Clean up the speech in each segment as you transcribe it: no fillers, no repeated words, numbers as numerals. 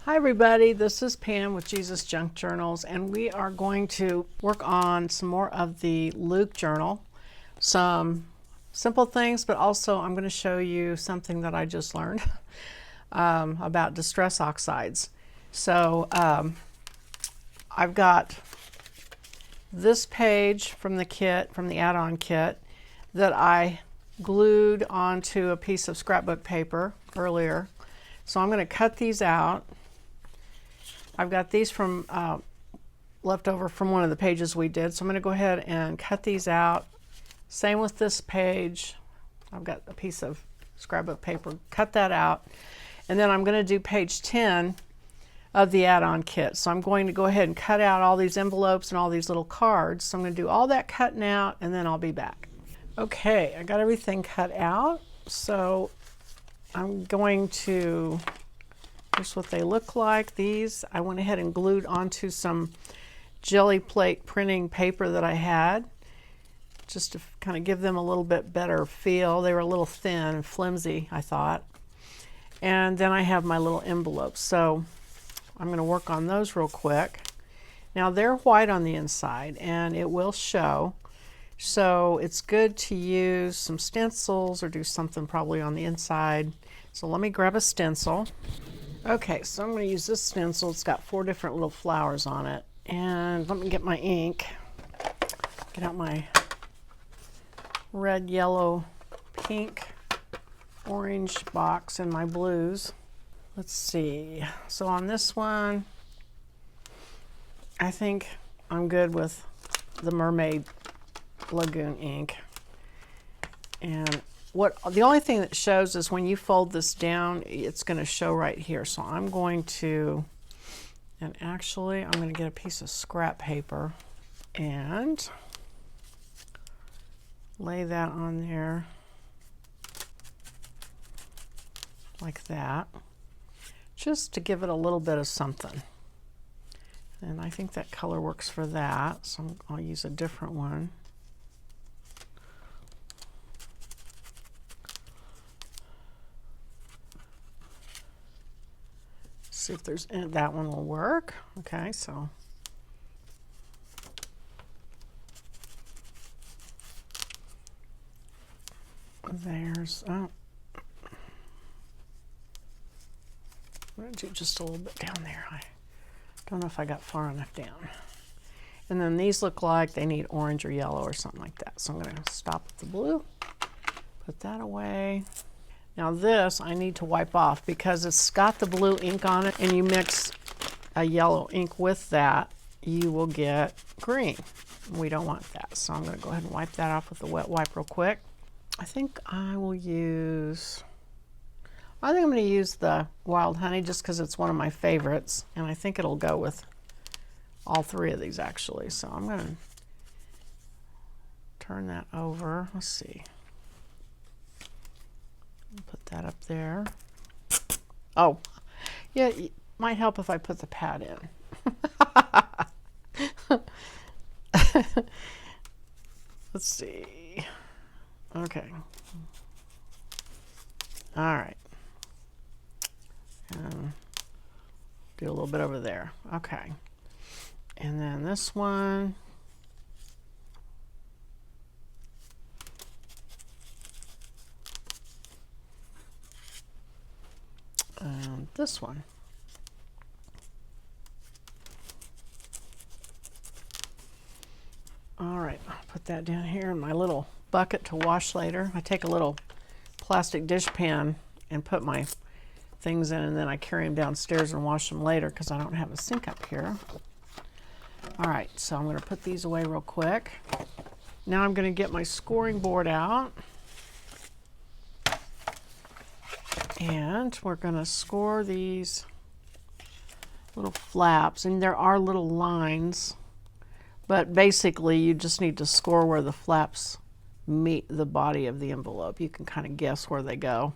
Hi everybody, this is Pam with Jesusjunkjournals, and we are going to work on some more of the Luke journal. Some simple things, but also I'm going to show you something that I just learned about distress oxides. So I've got this page from the kit, from the add-on kit, that I glued onto a piece of scrapbook paper earlier. So I'm going to cut these out. I've got these from left over from one of the pages we did, so I'm going to go ahead and cut these out. Same with this page. I've got a piece of scrapbook paper, cut that out, and then I'm going to do page 10 of the add-on kit. So I'm going to go ahead and cut out all these envelopes and all these little cards. So I'm going to do all that cutting out, and then I'll be back. Okay, I got everything cut out, so I'm going to, here's what they look like. These I went ahead and glued onto some jelly plate printing paper that I had, just to kind of give them a little bit better feel. They were a little thin and flimsy, I thought. And then I have my little envelopes. So I'm going to work on those real quick. Now they're white on the inside and it will show. So it's good to use some stencils or do something probably on the inside. So let me grab a stencil. Okay, so I'm going to use this stencil. It's got 4 different little flowers on it. And let me get my ink. Get out my red, yellow, pink, orange box and my blues. Let's see. So on this one, I think I'm good with the Mermaid Lagoon ink. And the only thing that shows is when you fold this down, it's going to show right here. So I'm going to, and actually I'm going to get a piece of scrap paper and lay that on there like that, just to give it a little bit of something. And I think that color works for that, so I'll use a different one. See if there's, that one will work. Okay, so there's, oh, I'm going to do just a little bit down there. I don't know if I got far enough down. And then these look like they need orange or yellow or something like that. So I'm going to stop with the blue, put that away. Now this I need to wipe off because it's got the blue ink on it, and you mix a yellow ink with that, you will get green. We don't want that. So I'm going to go ahead and wipe that off with a wet wipe real quick. I think I will use, I think I'm going to use the Wild Honey just because it's one of my favorites, and I think it'll go with all 3 of these actually. So I'm going to turn that over. Let's see. Put that up there. Oh, yeah, it might help if I put the pad in. Let's see. Okay. All right. Do a little bit over there. Okay. And then this one. And this one. All right, I'll put that down here in my little bucket to wash later. I take a little plastic dishpan and put my things in, and then I carry them downstairs and wash them later because I don't have a sink up here. All right, so I'm going to put these away real quick. Now I'm going to get my scoring board out. And we're going to score these little flaps, and there are little lines, but basically you just need to score where the flaps meet the body of the envelope. You can kind of guess where they go.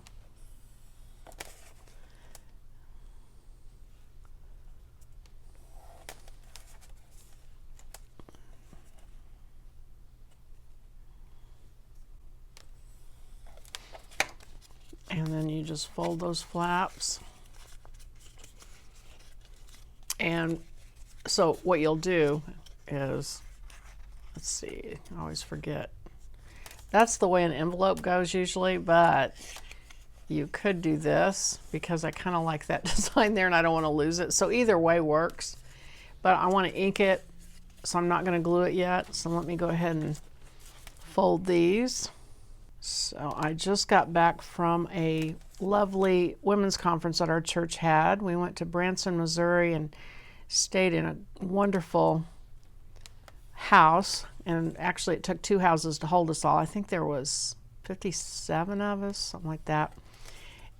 And then you just fold those flaps And so what you'll do is, let's see, I always forget. That's the way an envelope goes usually, but you could do this because I kind of like that design there and I don't want to lose it. So either way works, but I want to ink it, so I'm not going to glue it yet. So let me go ahead and fold these. So I just got back from a lovely women's conference that our church had. We went to Branson, Missouri and stayed in a wonderful house. And actually it took 2 houses to hold us all. I think there was 57 of us, something like that.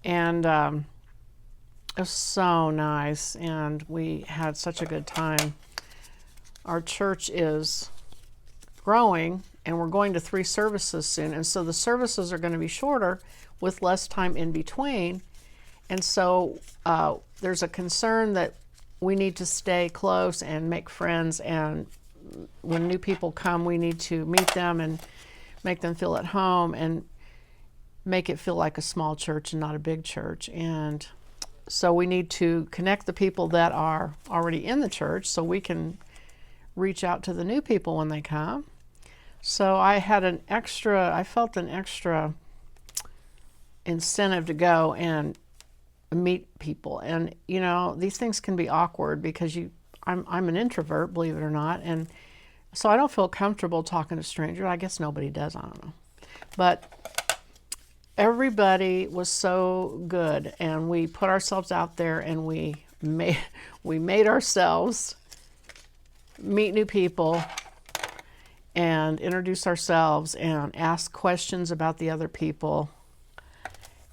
And it was so nice and we had such a good time. Our church is growing and we're going to 3 services soon, and so the services are going to be shorter with less time in between. And so there's a concern that we need to stay close and make friends, and when new people come we need to meet them and make them feel at home and make it feel like a small church and not a big church. And so we need to connect the people that are already in the church so we can reach out to the new people when they come. So I felt an extra incentive to go and meet people. And you know, these things can be awkward because I'm an introvert, believe it or not, and so I don't feel comfortable talking to strangers. I guess nobody does, I don't know. But everybody was so good and we put ourselves out there and we made ourselves meet new people and introduce ourselves and ask questions about the other people.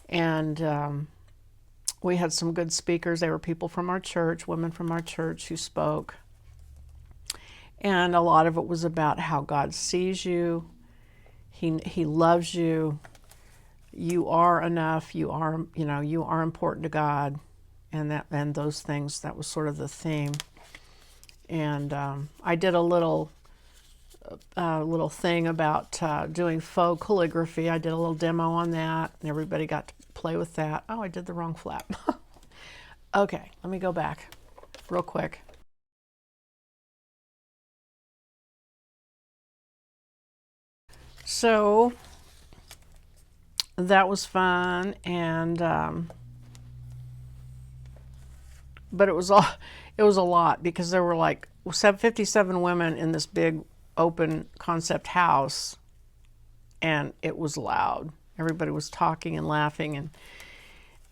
And we had some good speakers. They were people from our church, women from our church who spoke. And a lot of it was about how God sees you. He loves you. You are enough. You are important to God. And those things, that was sort of the theme. And I did a little thing about doing faux calligraphy. I did a little demo on that, and everybody got to play with that. Oh, I did the wrong flap. Okay, let me go back real quick. So that was fun, and but it was a lot because there were like 57 women in this big open concept house, and it was loud. Everybody was talking and laughing,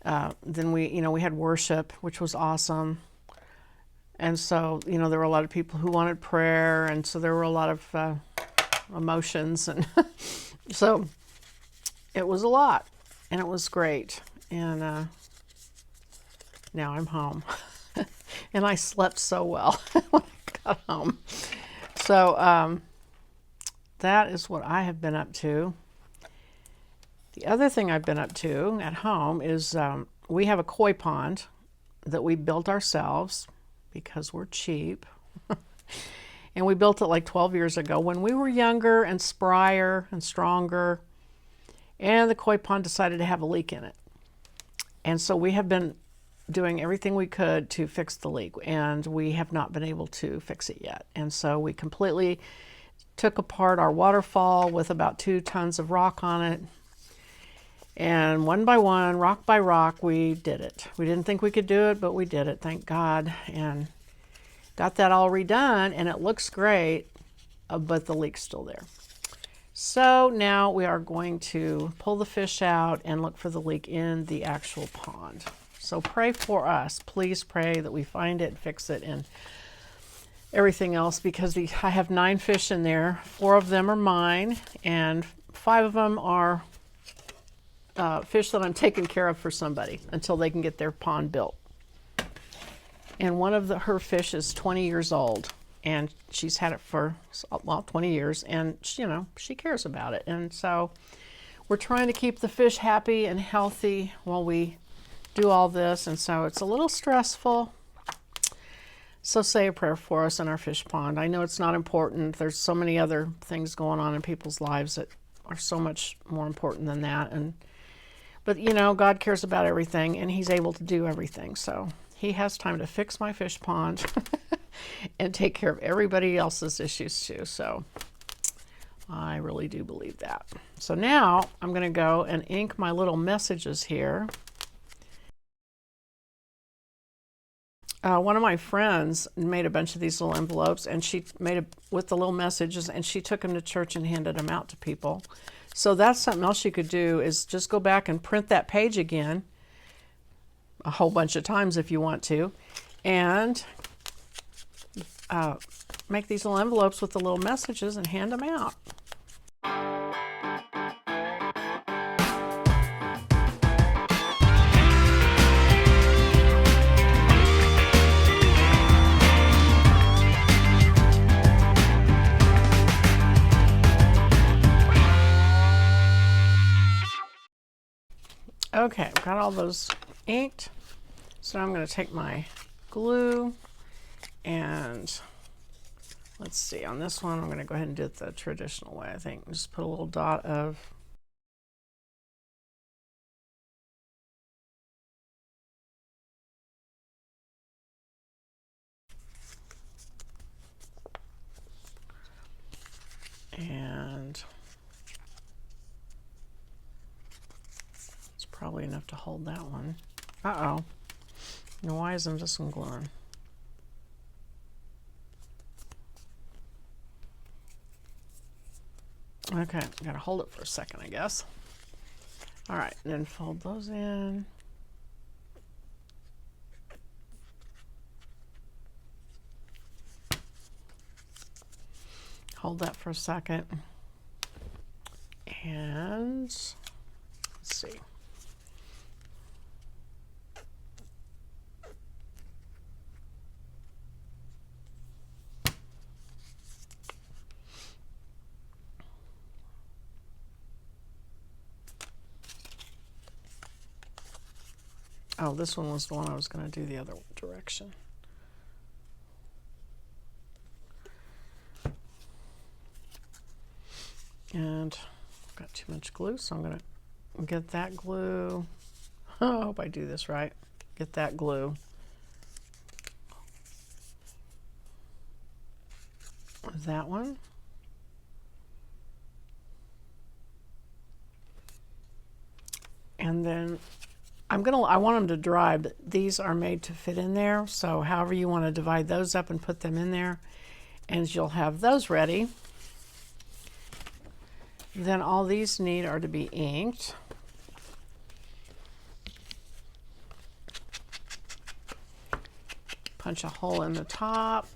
and then we had worship, which was awesome. And so there were a lot of people who wanted prayer, and so there were a lot of emotions, and so it was a lot, and it was great. And now I'm home, and I slept so well when I got home. So that is what I have been up to. The other thing I've been up to at home is we have a koi pond that we built ourselves because we're cheap. And we built it like 12 years ago when we were younger and sprier and stronger. And the koi pond decided to have a leak in it. And so we have been doing everything we could to fix the leak, and we have not been able to fix it yet. And so we completely took apart our waterfall with about 2 tons of rock on it. And one by one, rock by rock, we did it. We didn't think we could do it, but we did it, thank God. And got that all redone, and it looks great, but the leak's still there. So now we are going to pull the fish out and look for the leak in the actual pond. So pray for us. Please pray that we find it, fix it, and everything else, because I have 9 fish in there. 4 of them are mine, and 5 of them are fish that I'm taking care of for somebody until they can get their pond built. And one of her fish is 20 years old, and she's had it for, 20 years, and she cares about it. And so we're trying to keep the fish happy and healthy while we do all this, and so it's a little stressful. So say a prayer for us in our fish pond. I know it's not important. There's so many other things going on in people's lives that are so much more important than that. But God cares about everything, and He's able to do everything. So he has time to fix my fish pond and take care of everybody else's issues too. So I really do believe that. So now I'm going to go and ink my little messages here. One of my friends made a bunch of these little envelopes, and she made it with the little messages, and she took them to church and handed them out to people. So that's something else you could do, is just go back and print that page again a whole bunch of times if you want to, and make these little envelopes with the little messages and hand them out. Okay, I've got all those inked. So now I'm going to take my glue and let's see, on this one I'm going to go ahead and do it the traditional way, I think. Just put a little dot of and it's probably enough to hold that one. Uh-oh. Now why isn't this one gluing? Okay, gotta hold it for a second, I guess. All right, and then fold those in. Hold that for a second. And let's see. Oh, this one was the one I was going to do the other direction. And I've got too much glue, so I'm going to get that glue. Oh, I hope I do this right. Get that glue. That one. And then I want them to dry, but these are made to fit in there. So however you want to divide those up and put them in there, and you'll have those ready. Then all these are to be inked. Punch a hole in the top.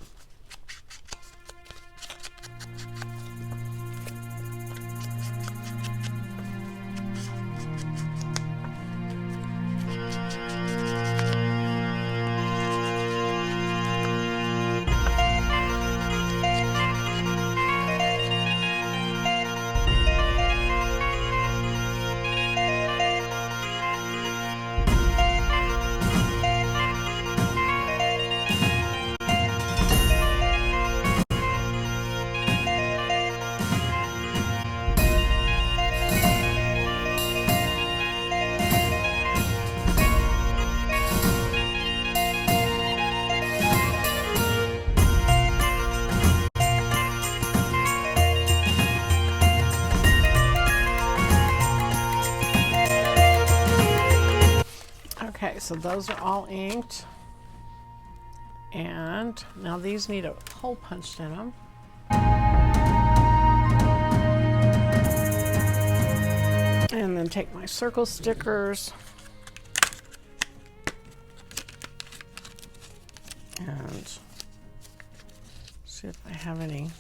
Okay, so those are all inked. And now these need a hole punched in them. And then take my circle stickers and see if I have any.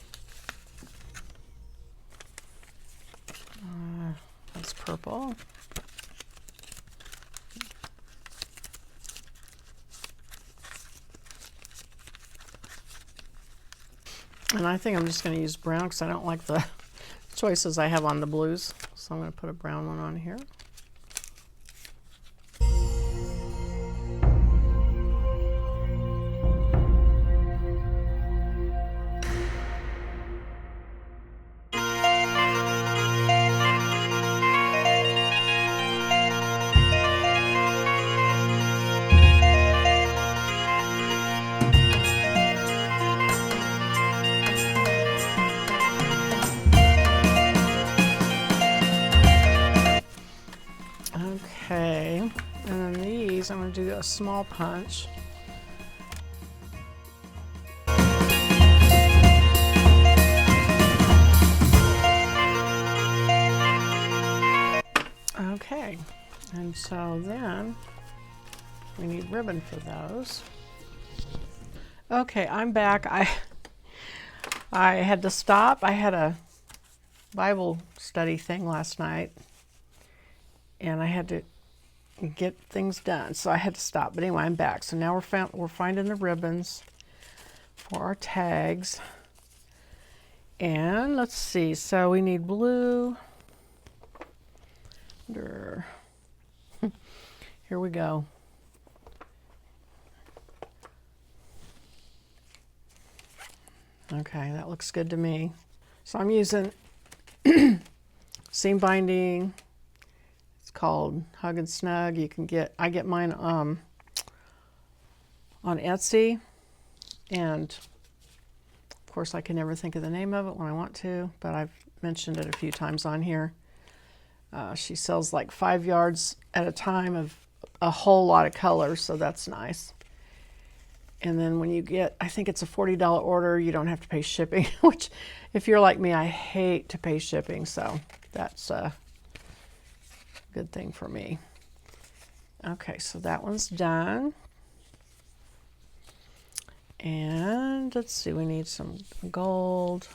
That's purple. And I think I'm just going to use brown because I don't like the choices I have on the blues. So I'm going to put a brown one on here. a small punch. Okay, and so then we need ribbon for those. Okay, I'm back. I had to stop. I had a Bible study thing last night, and I had to get things done, so I had to stop. But anyway, I'm back. So now we're finding the ribbons for our tags. And let's see. So we need blue. Here we go. Okay, that looks good to me. So I'm using seam binding. It's called Hug and Snug. You can get, I get mine on Etsy, and of course I can never think of the name of it when I want to, but I've mentioned it a few times on here. She sells like 5 yards at a time of a whole lot of colors, so that's nice. And then when you get, I think it's a $40 order, you don't have to pay shipping, which if you're like me, I hate to pay shipping, so that's a good thing for me. Okay, so that one's done. And let's see, we need some gold.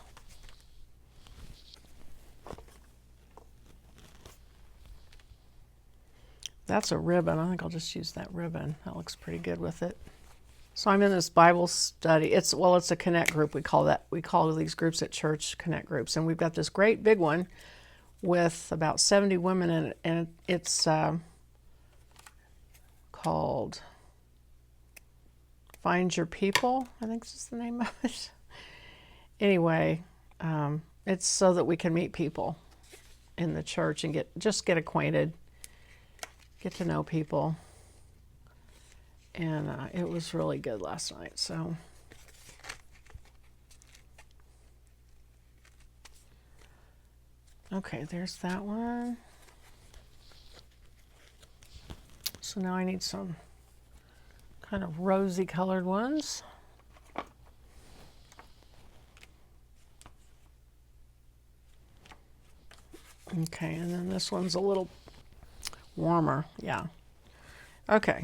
That's a ribbon. I think I'll just use that ribbon. That looks pretty good with it. So I'm in this Bible study. It's a connect group. We call these groups at church connect groups. And we've got this great big one with about 70 women in it. And it's called Find Your People, I think is the name of it. Anyway, it's so that we can meet people in the church and just get acquainted, get to know people. And it was really good last night, so. Okay, there's that one. So now I need some kind of rosy colored ones. Okay, and then this one's a little warmer, yeah. Okay.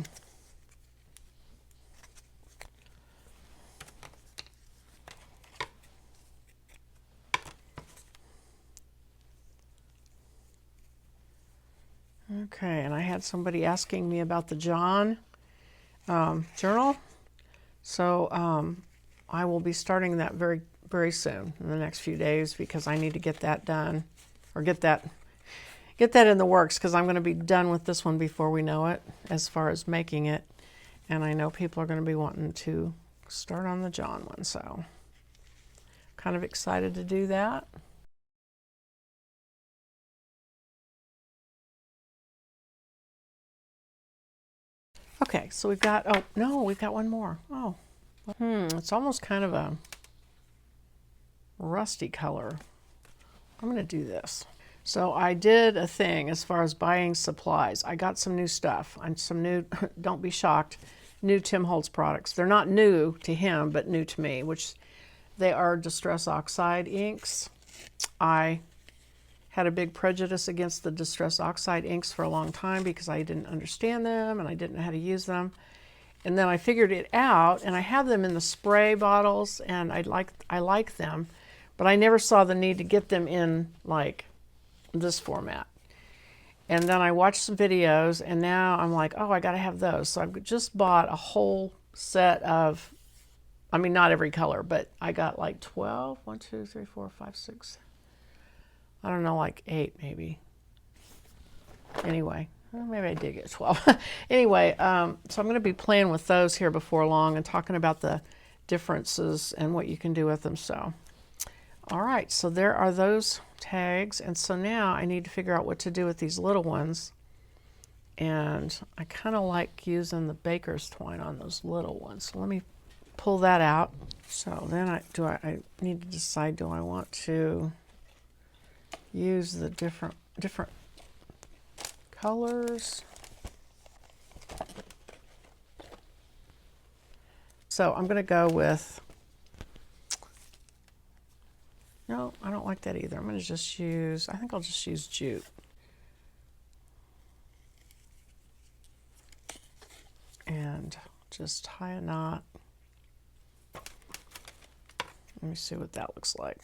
Okay, and I had somebody asking me about the John journal. So I will be starting that very, very soon in the next few days, because I need to get that done, or get that in the works, because I'm going to be done with this one before we know it, as far as making it. And I know people are going to be wanting to start on the John one, so kind of excited to do that. Okay, so we've got, oh no, we've got one more. Oh, it's almost kind of a rusty color. I'm going to do this. So I did a thing as far as buying supplies. I got some new stuff. Some new, don't be shocked, new Tim Holtz products. They're not new to him, but new to me, which they are Distress Oxide inks. I had a big prejudice against the Distress Oxide inks for a long time because I didn't understand them and I didn't know how to use them. And then I figured it out, and I have them in the spray bottles, and I like them, but I never saw the need to get them in like this format. And then I watched some videos, and now I'm like, oh, I got to have those. So I've just bought a whole set of, I mean, not every color, but I got like 12, 1, 2, 3, 4, 5, 6, I don't know, like 8 maybe. Anyway, well, maybe I did get 12. Anyway, so I'm going to be playing with those here before long and talking about the differences and what you can do with them. So, all right, so there are those tags. And so now I need to figure out what to do with these little ones. And I kind of like using the baker's twine on those little ones. So let me pull that out. So then I need to decide, do I want to use the different colors? So I'm going to go with, no, I don't like that either. I'm going to just use, I think I'll just use jute. And just tie a knot. Let me see what that looks like.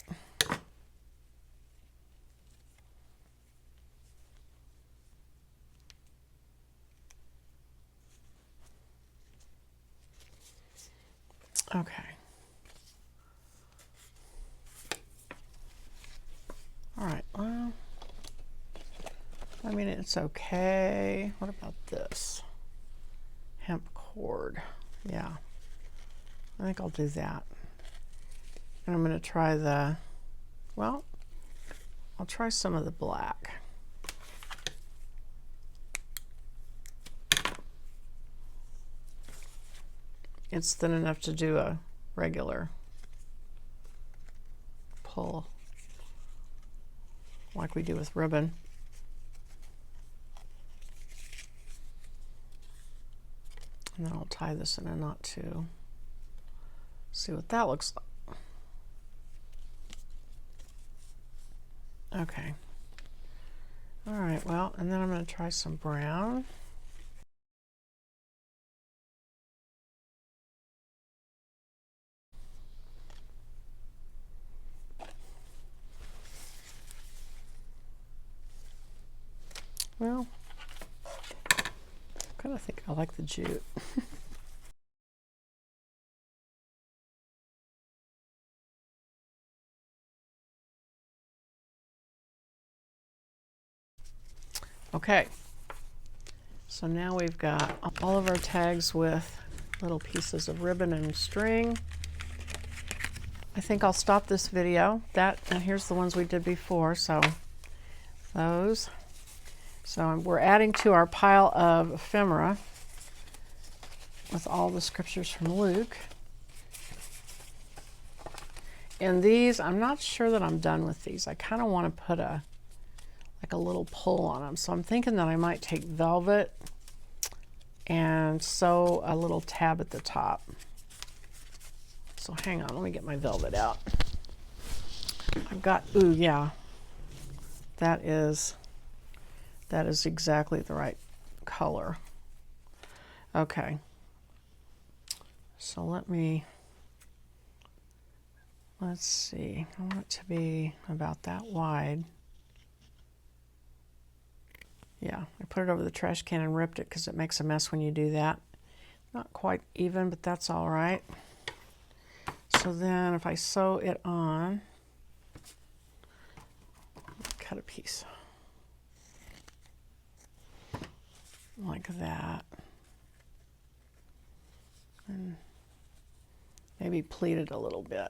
Okay. All right, well, I mean, it's okay. What about this? Hemp cord. Yeah, I think I'll do that. And I'm going to try the, well, I'll try some of the black. It's thin enough to do a regular pull like we do with ribbon. And then I'll tie this in a knot too. See what that looks like. Okay. All right, well, and then I'm going to try some brown. Well, I kind of think I like the jute. Okay, so now we've got all of our tags with little pieces of ribbon and string. I think I'll stop this video. And here's the ones we did before, so those. So we're adding to our pile of ephemera with all the scriptures from Luke. And these, I'm not sure that I'm done with these. I kind of want to put like a little pull on them. So I'm thinking that I might take velvet and sew a little tab at the top. So hang on, let me get my velvet out. I've got, ooh, yeah, that is exactly the right color. Okay, so let's see, I want it to be about that wide. Yeah, I put it over the trash can and ripped it because it makes a mess when you do that. Not quite even, but that's all right. So then if I sew it on, cut a piece like that, and maybe pleat it a little bit.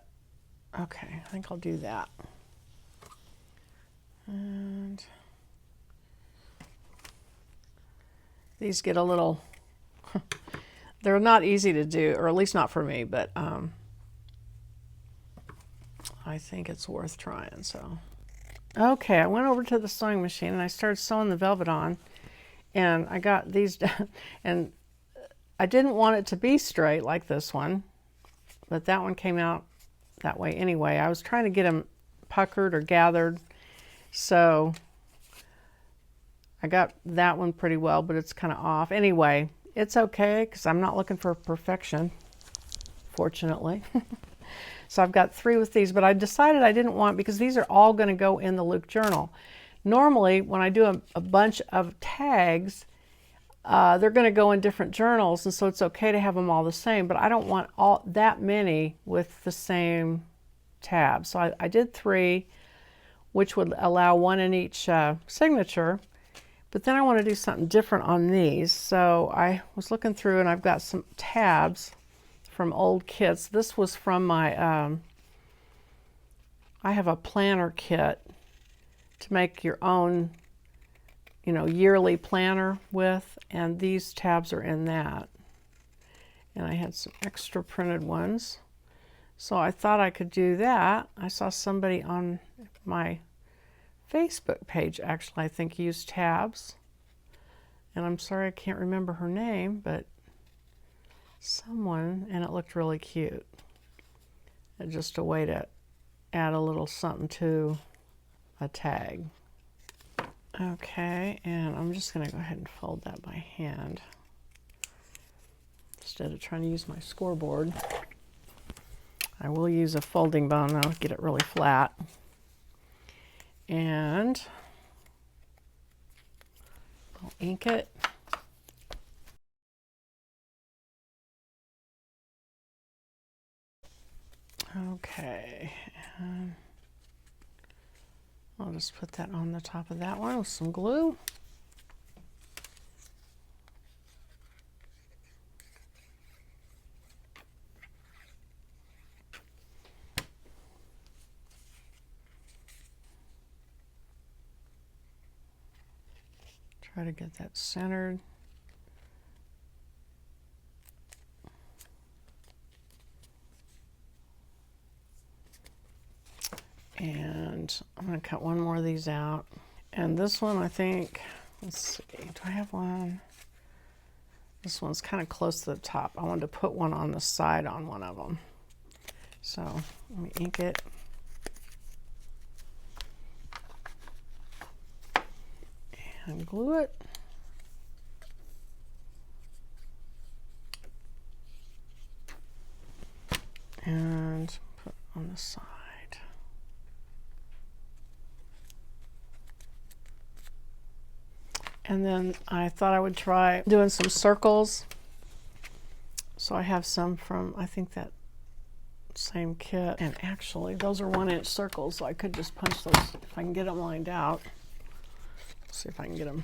Okay, I think I'll do that. And these get a little, they're not easy to do, or at least not for me, but I think it's worth trying, so. Okay, I went over to the sewing machine and I started sewing the velvet on, and I got these done, and I didn't want it to be straight like this one, but that one came out that way anyway. I was trying to get them puckered or gathered, so I got that one pretty well, but it's kind of off. Anyway, it's okay because I'm not looking for perfection, fortunately. So I've got 3 with these, but I decided I didn't want, because these are all going to go in the Luke journal. Normally, when I do a bunch of tags, they're going to go in different journals, and so it's okay to have them all the same, but I don't want all that many with the same tab. So I did 3, which would allow 1 in each signature, but then I want to do something different on these. So I was looking through and I've got some tabs from old kits. This was from my, I have a planner kit to make your own, you know, yearly planner with, and these tabs are in that. And I had some extra printed ones, so I thought I could do that. I saw somebody on my Facebook page actually, I think, used tabs, and I'm sorry I can't remember her name, but someone, and it looked really cute. It's just a way to add a little something to a tag. Okay, and I'm just going to go ahead and fold that by hand instead of trying to use my scoreboard. I will use a folding bone though to get it really flat. And I'll ink it. Okay, and I'll just put that on the top of that one with some glue. Try to get that centered. And I'm going to cut one more of these out. And this one, I think, let's see, do I have one? This one's kind of close to the top. I wanted to put one on the side on one of them. So let me ink it. And glue it. And put it on the side. And then I thought I would try doing some circles. So I have some from, I think, that same kit. And actually, those are 1-inch circles, so I could just punch those if I can get them lined out. Let's see if I can get them.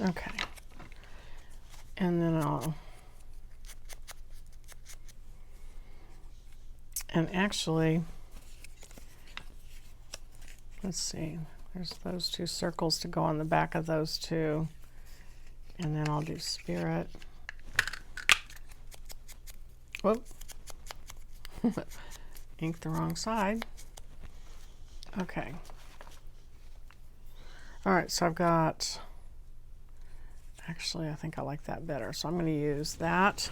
Okay. And then and actually, let's see, there's those 2 circles to go on the back of those 2. And then I'll do spirit. Whoop. Inked the wrong side. Okay. All right, so I've got, actually, I think I like that better. So I'm going to use that.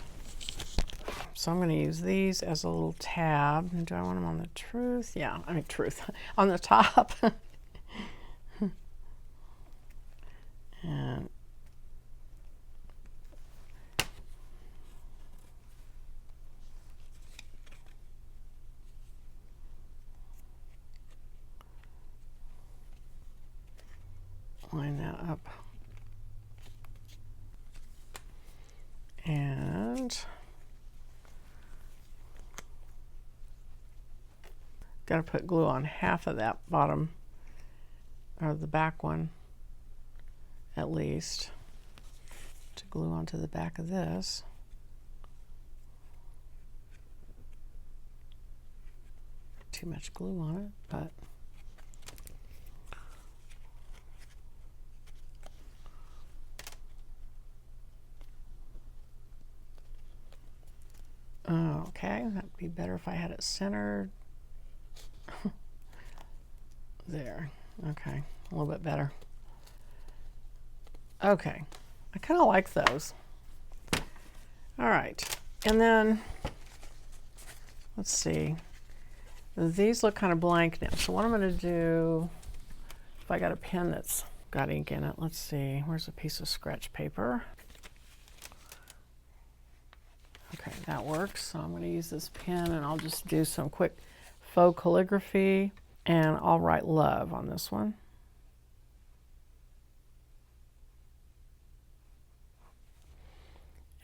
So I'm going to use these as a little tab. And do I want them on the truth? Yeah, I mean truth. On the top. And line that up. And got to put glue on half of that bottom, or the back one at least, to glue onto the back of this. Too much glue on it, but okay, that'd be better if I had it centered. There. Okay, a little bit better. Okay, I kind of like those. All right, and then let's see. These look kind of blank now. So what I'm going to do, if I got a pen that's got ink in it, let's see. Where's a piece of scratch paper? Okay, that works. So I'm going to use this pen and I'll just do some quick faux calligraphy, and I'll write love on this one.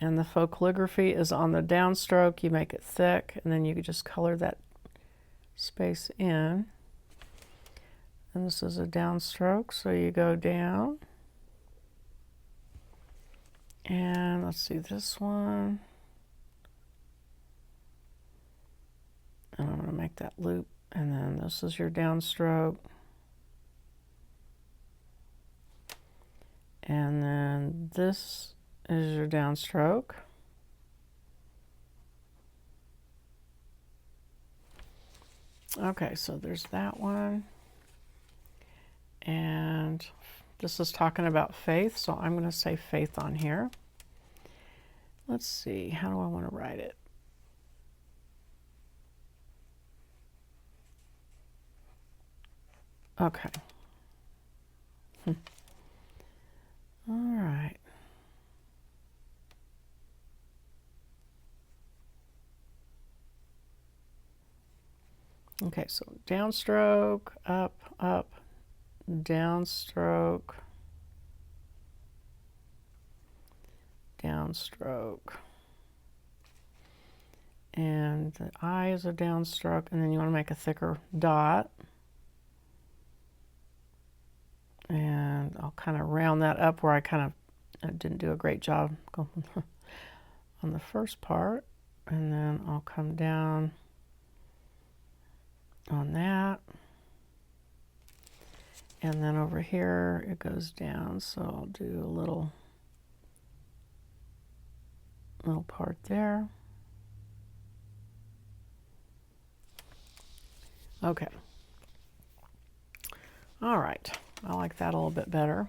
And the faux calligraphy is on the downstroke. You make it thick, and then you can just color that space in. And this is a downstroke, so you go down. And let's see this one. And I'm going to make that loop, and then this is your downstroke. And then this is your downstroke. Okay, so there's that one. And this is talking about faith, so I'm going to say faith on here. Let's see, how do I want to write it? Okay. All right. Okay, so downstroke, up, up, downstroke, downstroke. And the eye is a downstroke, and then you want to make a thicker dot. And I'll kind of round that up where I didn't do a great job on the first part. And then I'll come down on that. And then over here it goes down, so I'll do a little part there. Okay. All right. I like that a little bit better.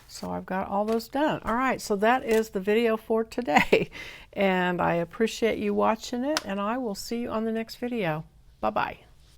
So I've got all those done. All right, so that is the video for today. And I appreciate you watching it, and I will see you on the next video. Bye-bye.